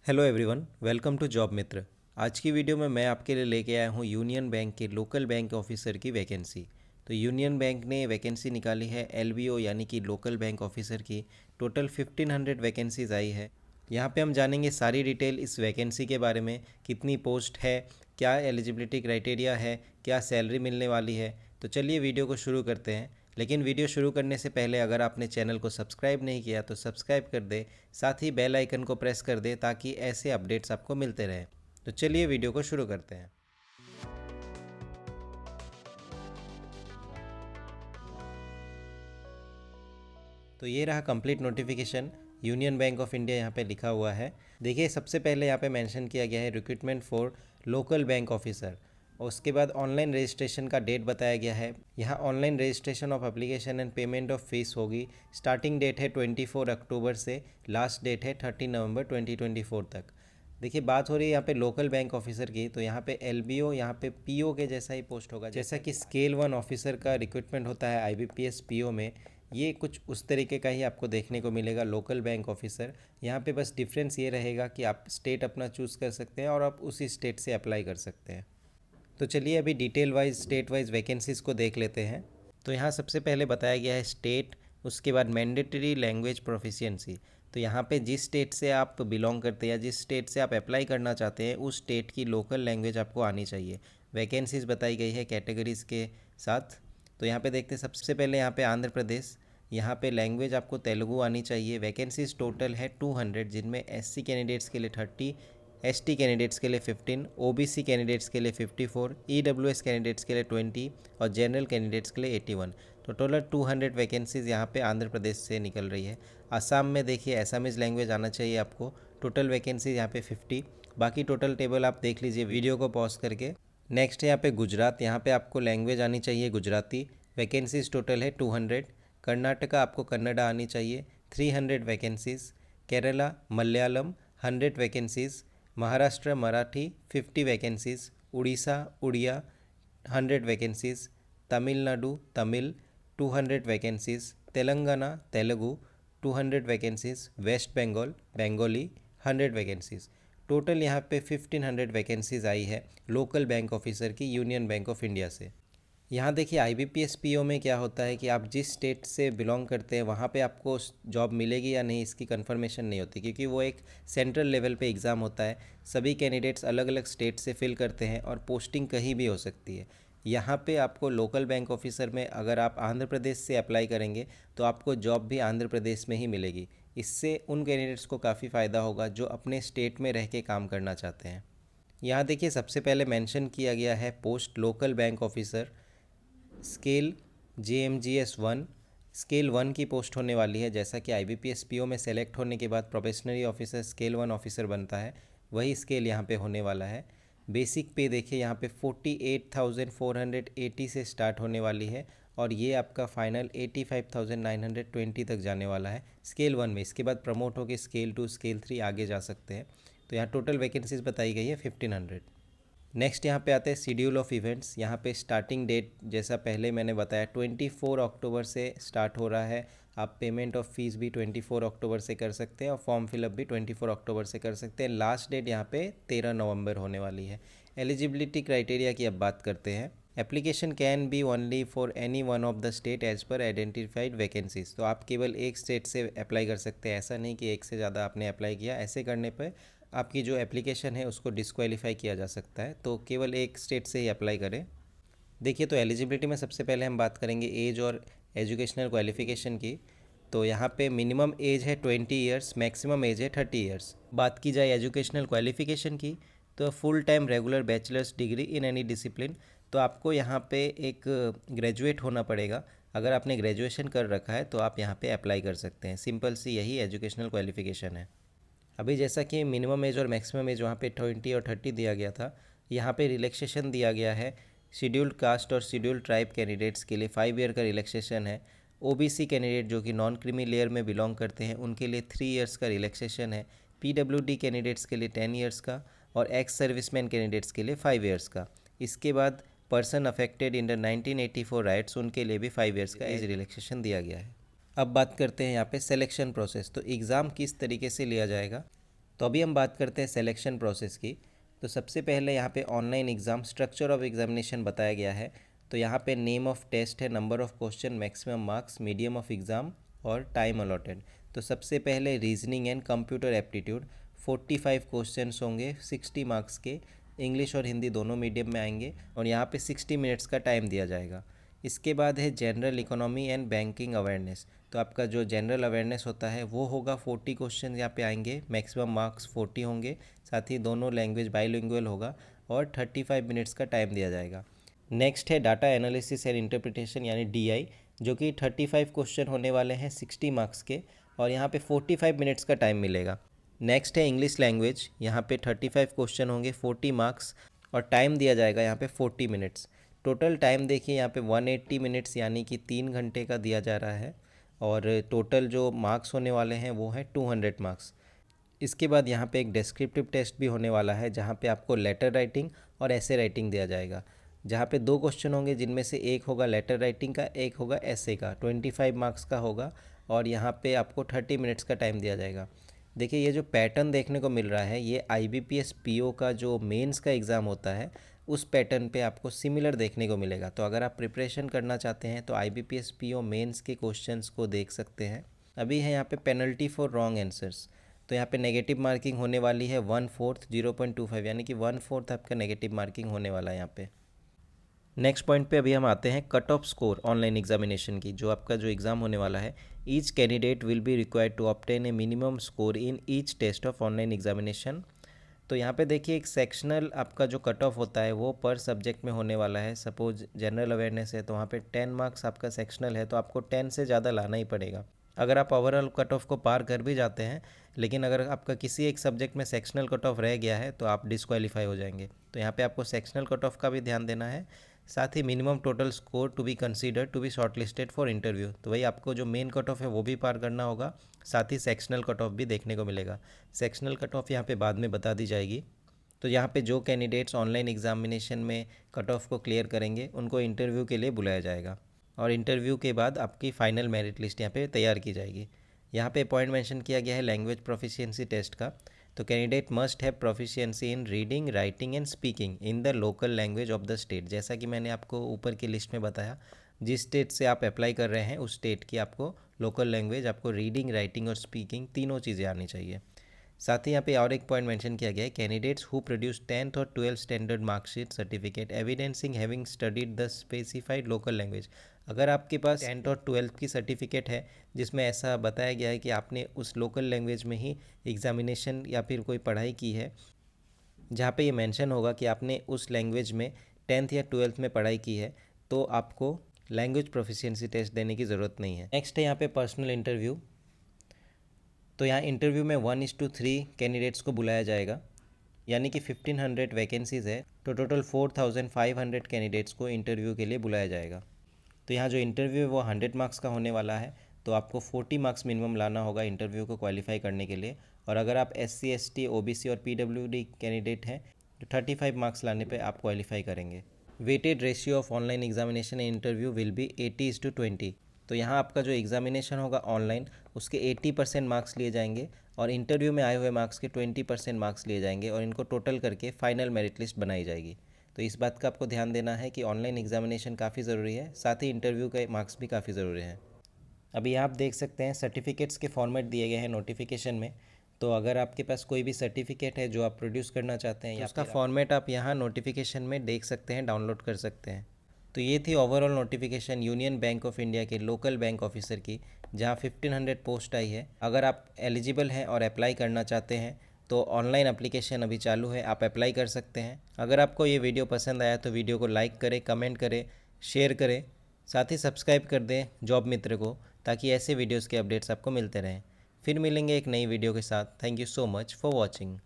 Hello everyone, welcome to job Mitra. आज की video में मैं आपके लिए लेके आया हूँ यूनियन बैंक के लोकल बैंक ऑफिसर की वैकेंसी। तो यूनियन बैंक ने वैकेंसी निकाली है एलबीओ यानी कि लोकल बैंक ऑफिसर की। टोटल 1500 वैकेंसीज आई है। यहाँ पे हम जानेंगे सारी डिटेल इस वैकेंसी के बारे में, कितनी पोस्ट है, क्या एलिजिबिलिटी क्राइटेरिया है, क्या सैलरी मिलने वाली है। तो चलिए वीडियो को शुरू करते हैं। लेकिन वीडियो शुरू करने से पहले अगर आपने चैनल को सब्सक्राइब नहीं किया तो सब्सक्राइब कर दे, साथ ही बेल आइकन को प्रेस कर दे ताकि ऐसे अपडेट्स आपको मिलते रहें। तो चलिए वीडियो को शुरू करते हैं। तो ये रहा complete notification. Union Bank of India यहाँ पे लिखा हुआ है। देखिए, सबसे पहले यहाँ पे मेंशन किया गया है recruitment for local bank officer, और उसके बाद ऑनलाइन रजिस्ट्रेशन का डेट बताया गया है। यहाँ online registration of application and payment of fees होगी। स्टार्टिंग डेट है 24 अक्टूबर से, लास्ट डेट है 30 नवंबर 2024 तक। देखिए, बात हो रही है यहाँ पे लोकल बैंक ऑफिसर की, तो यहाँ पे एलबीओ, यहाँ पे पीओ के जैसा ही पोस्ट होगा। जैसा कि स्केल 1 ऑफिसर का रिक्रूटमेंट होता है आईबीपीएस पीओ में, ये कुछ उस तरीके का ही आपको देखने को मिलेगा लोकल बैंक ऑफिसर। यहाँ पे बस डिफरेंस ये रहेगा कि आप स्टेट अपना चूज़ कर सकते हैं और आप उसी स्टेट से अप्लाई कर सकते हैं। तो चलिए अभी detail wise state wise vacancies को देख लेते हैं। तो यहाँ सबसे पहले बताया गया है स्टेट, उसके बाद मैंडेटरी लैंग्वेज प्रोफिशिएंसी। तो यहाँ पे जिस स्टेट से आप बिलोंग करते हैं या जिस स्टेट से आप अप्लाई करना चाहते हैं उस स्टेट की लोकल लैंग्वेज आपको आनी चाहिए। वैकेंसीज़ बताई गई है कैटेगरीज़ के साथ। तो यहाँ पे देखते हैं, सबसे पहले यहाँ पे आंध्र प्रदेश। यहाँ पे लैंग्वेज आपको तेलुगु आनी चाहिए। वैकेंसीज टोटल है 200, जिनमें एससी कैंडिडेट्स के लिए 30, एसटी कैंडिडेट्स के लिए 15, ओबीसी कैंडिडेट्स के लिए 54, ईडब्ल्यूएस कैंडिडेट्स के लिए 20 और जनरल कैंडिडेट्स के लिए 81। तो टोटल 200 वैकेंसीज़ यहाँ पे आंध्र प्रदेश से निकल रही है। असम में देखिए एसामीज़ लैंग्वेज आना चाहिए आपको। टोटल वैकेंसीज यहाँ पे 50। बाकी टोटल टेबल आप देख लीजिए वीडियो को पॉज करके। नेक्स्ट है यहाँ पे गुजरात। यहाँ पे आपको लैंग्वेज आनी चाहिए गुजराती। वैकेंसीज टोटल है 200। कर्नाटका आपको कन्नडा आनी चाहिए, 300 vacancies. Kerala Malayalam 100 vacancies. Maharashtra Marathi 50 vacancies. Orissa Oriya 100 vacancies. Tamil Nadu Tamil 200 vacancies. Telangana Telugu 200 vacancies. West Bengal Bengali 100 vacancies. Total यहाँ पे 1500 वैकेंसीज़ आई है लोकल बैंक ऑफिसर की यूनियन बैंक ऑफ इंडिया से। यहाँ देखिए आईबीपीएस पीओ में क्या होता है कि आप जिस स्टेट से बिलोंग करते हैं वहाँ पे आपको जॉब मिलेगी या नहीं इसकी कंफर्मेशन नहीं होती, क्योंकि वो एक सेंट्रल लेवल पे एग्ज़ाम होता है। सभी कैंडिडेट्स अलग अलग स्टेट से फिल करते हैं और पोस्टिंग कहीं भी हो सकती है। यहाँ पे आपको लोकल बैंक ऑफिसर में अगर आप आंध्र प्रदेश से अप्लाई करेंगे तो आपको जॉब भी आंध्र प्रदेश में ही मिलेगी। इससे उन कैंडिडेट्स को काफ़ी फ़ायदा होगा जो अपने स्टेट में रह के काम करना चाहते हैं। यहाँ देखिए सबसे पहले मेंशन किया गया है post local bank officer scale JMGS 1। Scale 1 की पोस्ट होने वाली है। जैसा कि IBPS PO में सेलेक्ट होने के बाद प्रोबेशनरी ऑफिसर स्केल 1 ऑफिसर बनता है, वही स्केल यहाँ पे होने वाला है। बेसिक पे देखिए यहाँ पे 48,480 से स्टार्ट होने वाली है और ये आपका फाइनल 85,920 तक जाने वाला है स्केल 1 में। इसके बाद प्रमोट होकर स्केल 2 स्केल 3 आगे जा सकते हैं। तो यहाँ टोटल वैकेंसीज बताई गई है 1500। नेक्स्ट यहाँ पे आते हैं शेड्यूल ऑफ इवेंट्स। यहाँ पे स्टार्टिंग डेट जैसा पहले मैंने बताया 24 अक्टूबर से स्टार्ट हो रहा है। आप पेमेंट ऑफ फीस भी 24 अक्टूबर से कर सकते हैं और फॉर्म फिलअप भी 24 अक्टूबर से कर सकते हैं। लास्ट डेट यहाँ पे 13 नवंबर होने वाली है। एलिजिबिलिटी क्राइटेरिया की अब बात करते हैं। Application can be only for any one of the state as per identified vacancies. तो आप केवल एक स्टेट से अप्लाई कर सकते हैं, ऐसा नहीं कि एक से ज़्यादा आपने अप्लाई किया। ऐसे करने पर आपकी जो एप्लीकेशन है उसको डिस्क्वालीफाई किया जा सकता है। तो केवल एक स्टेट से ही अप्लाई करें। देखिए, तो एलिजिबिलिटी में सबसे पहले हम बात करेंगे एज और एजुकेशनल क्वालिफिकेशन की। तो यहाँ पे मिनिमम एज है 20 ईयर्स, मैक्सिमम एज है 30 ईयर्स। बात की जाए एजुकेशनल क्वालिफिकेशन की तो full time regular bachelors degree in any discipline. तो आपको यहाँ पे एक ग्रेजुएट होना पड़ेगा। अगर आपने ग्रेजुएशन कर रखा है तो आप यहाँ पे अप्लाई कर सकते हैं। सिंपल सी यही एजुकेशनल क्वालिफिकेशन है। अभी जैसा कि मिनिमम एज और मैक्सिमम एज वहाँ पे 20 और 30 दिया गया था, यहाँ पे रिलैक्सेशन दिया गया है। शेड्यूल्ड कास्ट और शेड्यूल्ड ट्राइब कैंडिडेट्स के लिए 5 ईयर का रिलैक्सेशन है। ओबीसी कैंडिडेट जो कि नॉन क्रीमी लेयर में बिलोंग करते हैं उनके लिए 3 ईयर्स का रिलैक्सेशन है। पीडब्ल्यूडी कैंडिडेट्स के लिए 10 ईयर्स का और एक्स सर्विसमैन कैंडिडेट्स के लिए 5 ईयर्स का। इसके बाद person affected in the 1984 rights, उनके लिए भी 5 ईयर्स का एज रिलैक्सेशन दिया गया है। अब बात करते हैं यहाँ पे सिलेक्शन प्रोसेस। तो एग्ज़ाम किस तरीके से लिया जाएगा। तो अभी हम बात करते हैं सिलेक्शन प्रोसेस की। तो सबसे पहले यहाँ पे online exam structure of examination बताया गया है। तो यहाँ पे नेम ऑफ टेस्ट है, number of question, maximum marks, medium of exam और टाइम अलॉटेड। तो सबसे पहले reasoning and computer aptitude 45 questions होंगे 60 मार्क्स के, इंग्लिश और हिंदी दोनों मीडियम में आएंगे और यहाँ पे 60 मिनट्स का टाइम दिया जाएगा। इसके बाद है general economy and banking awareness. तो आपका जो जनरल अवेयरनेस होता है वो होगा, 40 क्वेश्चन यहाँ पे आएंगे, मैक्सिमम मार्क्स 40 होंगे, साथ ही दोनों लैंग्वेज बाइलिंगुअल होगा और 35 मिनट्स का टाइम दिया जाएगा। नेक्स्ट है डाटा एनालिसिस एंड इंटरप्रिटेशन यानी DI, जो कि 35 क्वेश्चन होने वाले हैं 60 मार्क्स के और यहाँ पे 45 मिनट्स का टाइम मिलेगा। नेक्स्ट है इंग्लिश लैंग्वेज, यहाँ पे 35 क्वेश्चन होंगे 40 मार्क्स और टाइम दिया जाएगा यहाँ पे 40 मिनट्स। टोटल टाइम देखिए यहाँ पे 180 मिनट्स यानी कि 3 घंटे का दिया जा रहा है और टोटल जो मार्क्स होने वाले हैं वो है 200 मार्क्स। इसके बाद यहाँ पे एक डिस्क्रिप्टिव टेस्ट भी होने वाला है जहाँ पे आपको लेटर राइटिंग और ऐसे राइटिंग दिया जाएगा, जहाँ पे 2 क्वेश्चन होंगे जिनमें से एक होगा लेटर राइटिंग का, एक होगा ऐसे का, 25 मार्क्स का होगा और यहाँ पे आपको 30 मिनट्स का टाइम दिया जाएगा। देखिए ये जो पैटर्न देखने को मिल रहा है ये IBPS PO का जो मेंस का एग्ज़ाम होता है उस पैटर्न पे आपको सिमिलर देखने को मिलेगा। तो अगर आप प्रिपरेशन करना चाहते हैं तो IBPS PO मेंस के क्वेश्चंस को देख सकते हैं। अभी है यहाँ पे पेनल्टी फॉर रॉन्ग आंसर्स। तो यहाँ पे नेगेटिव मार्किंग होने वाली है 1/4 0.25 यानी कि 1/4 आपका नेगेटिव मार्किंग होने वाला है यहाँ पे। नेक्स्ट पॉइंट पे अभी हम आते हैं cut off score online examination की। जो आपका जो एग्ज़ाम होने वाला है, each candidate will be required to obtain a minimum score in each test of online examination. तो यहाँ पे देखिए एक सेक्शनल आपका जो कट ऑफ होता है वो पर सब्जेक्ट में होने वाला है। सपोज जनरल अवेयरनेस है तो वहाँ पे 10 मार्क्स आपका सेक्शनल है तो आपको 10 से ज़्यादा लाना ही पड़ेगा। अगर आप ओवरऑल कट ऑफ को पार कर भी जाते हैं लेकिन अगर आपका किसी एक सब्जेक्ट में सेक्शनल कट ऑफ रह गया है तो आप डिस्क्वालीफाई हो जाएंगे। तो यहाँ पे आपको सेक्शनल कट ऑफ का भी ध्यान देना है, साथ ही minimum total score to be consider to be shortlisted for interview. तो वही आपको जो मेन कट ऑफ है वो भी पार करना होगा, साथ ही सेक्शनल कट ऑफ भी देखने को मिलेगा। सेक्शनल कट ऑफ यहाँ पे बाद में बता दी जाएगी। तो यहाँ पे जो कैंडिडेट्स ऑनलाइन एग्जामिनेशन में कट ऑफ को क्लियर करेंगे उनको इंटरव्यू के लिए बुलाया जाएगा और इंटरव्यू के बाद आपकी फ़ाइनल मेरिट लिस्ट यहाँ पे तैयार की जाएगी। यहाँ पे पॉइंट मेंशन किया गया है लैंग्वेज प्रोफिशिएंसी टेस्ट का। तो candidate must have proficiency in reading, writing and speaking in the local language of the state. जैसा कि मैंने आपको ऊपर की लिस्ट में बताया, जिस स्टेट से आप अप्लाई कर रहे हैं उस स्टेट की आपको लोकल लैंग्वेज, आपको रीडिंग, राइटिंग और स्पीकिंग तीनों चीज़ें आनी चाहिए। साथ ही यहाँ पे और एक पॉइंट मेंशन किया गया है, कैंडिडेट्स हु प्रोड्यूस 10th और 12th standard marksheet certificate evidencing having studied the specified local language. अगर आपके पास 10th और 12th की सर्टिफिकेट है जिसमें ऐसा बताया गया है कि आपने उस लोकल लैंग्वेज में ही एग्जामिनेशन या फिर कोई पढ़ाई की है, जहाँ पे ये मेंशन होगा कि आपने उस लैंग्वेज में 10th या 12th में पढ़ाई की है, तो आपको लैंग्वेज प्रोफिशिएंसी टेस्ट देने की ज़रूरत नहीं है। नेक्स्ट है यहाँ पे पर्सनल इंटरव्यू। तो यहाँ इंटरव्यू में 1:3 कैंडिडेट्स को बुलाया जाएगा, यानी कि 1500 वैकेंसीज़ है तो टोटल 4500 कैंडिडेट्स को इंटरव्यू के लिए बुलाया जाएगा। तो यहाँ जो इंटरव्यू है वो 100 मार्क्स का होने वाला है, तो आपको 40 मार्क्स मिनिमम लाना होगा इंटरव्यू को क्वालिफाई करने के लिए। और अगर आप SC ST OBC और PWD कैंडिडेट हैं तो 35 मार्क्स लाने पे आप क्वालिफाई करेंगे। Weighted ratio of online examination and interview will be 80:20। तो यहाँ आपका जो एग्जामिनेशन होगा ऑनलाइन उसके 80% मार्क्स लिए जाएंगे और इंटरव्यू में आए हुए मार्क्स के 20% मार्क्स लिए जाएंगे और इनको टोटल करके फाइनल मेरिट लिस्ट बनाई जाएगी। तो इस बात का आपको ध्यान देना है कि ऑनलाइन एग्जामिनेशन काफ़ी ज़रूरी है, साथ ही इंटरव्यू के मार्क्स भी काफ़ी ज़रूरी हैं। अभी आप देख सकते हैं सर्टिफिकेट्स के फॉर्मेट दिए गए हैं नोटिफिकेशन में। तो अगर आपके पास कोई भी सर्टिफिकेट है जो आप प्रोड्यूस करना चाहते हैं, तो उसका फॉर्मेट आप यहाँ नोटिफिकेशन में देख सकते हैं, डाउनलोड कर सकते हैं। तो ये थी overall notification union Bank of India के लोकल बैंक ऑफिसर की, जहाँ 1500 पोस्ट आई है। अगर आप एलिजिबल हैं और अप्लाई करना चाहते हैं तो ऑनलाइन एप्लीकेशन अभी चालू है, आप अप्लाई कर सकते हैं। अगर आपको ये वीडियो पसंद आया तो वीडियो को लाइक करें, कमेंट करें, शेयर करें, साथ ही सब्सक्राइब कर दें जॉब मित्र को, ताकि ऐसे वीडियोज़ के अपडेट्स आपको मिलते रहें। फिर मिलेंगे एक नई वीडियो के साथ। Thank you so much for watching.